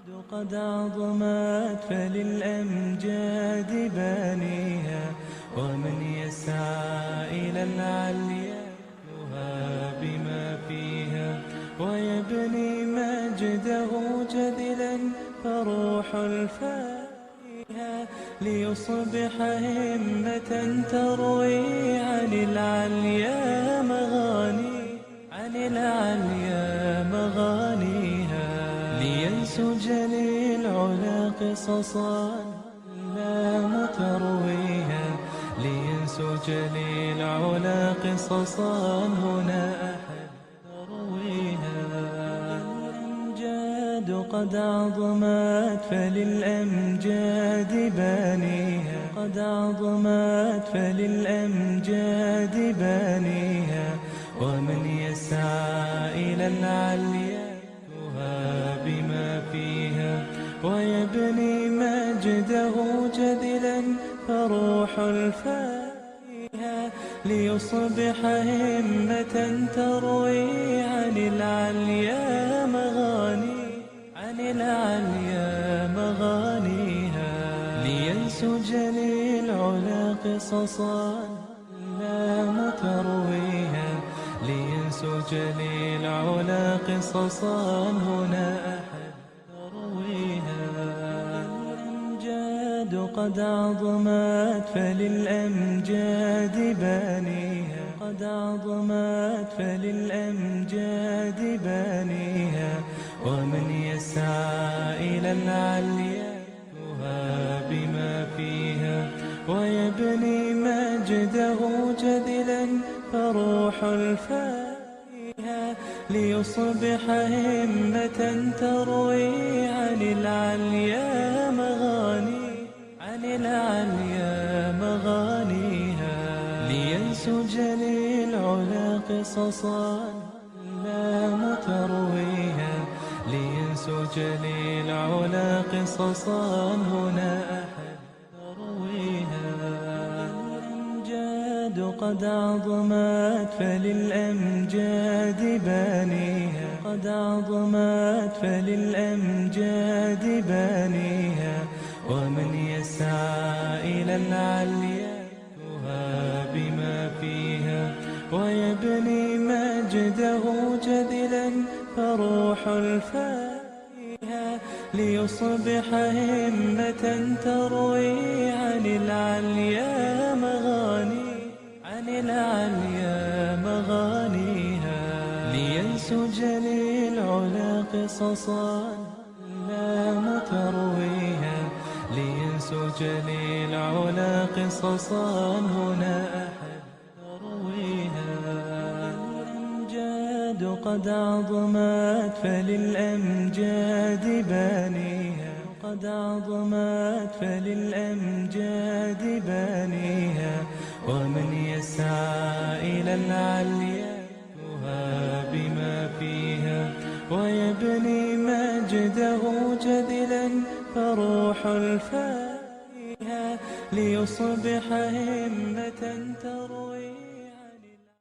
قد عظمت فللأمجاد بانيها، ومن يسعى إلى العليا يها بما فيها، ويبني مجده جذلا فروح الفاتحة، ليصبح همة تروي عن العليا مغانيها، لينسج للعلا قصصا لا ترويها، لينسج للعلا قصصا هنا أحد ترويها. الأمجاد قد عظمت فللأمجاد بانيها، قد عظمت فللأمجاد بانيها، ومن يسعى إلى العليا يها بما فيها، ويبني مجده جذلا فروح الفاتحة، ليصبح همة تروي عن العليا مغانيها، لينسج للعلا قصصا لا ترويها، لينسج للعلا قصصا هنا أحد ترويها. الأمجاد قد عظمت فللأمجاد بانيها، قد عظمت فللأمجاد بانيها، ومن يسعى إلى العليا يها بما فيها، ويبني مجده جذلا فروح الفاتحة، ليصبح همة تروي عن العليا مغانيها، لينسج للعلا قصصا لا ترويها، لينسج للعلا قصصا هنا أحد ترويها. الأمجاد قد عظمت فللأمجاد بانيها، قد عظمت فللأمجاد بانيها، ومن يسعى إلى العليا يها بما فيها، ويبني مجده جذلا فروح الفاتحة، ليصبح همة تروي عن العليا مغانيها، لينسج للعلا قصصا لا ترويها، لينسج للعلا قصصا هنا أحد ترويها. الأمجاد قد عظمت فللأمجاد بانيها، قد عظمت فللأمجاد بانيها، ومن يسعى إلى العليا يها بما فيها، ويبني مجده جذلا فروح الفاتحة، ليصبح همة تروي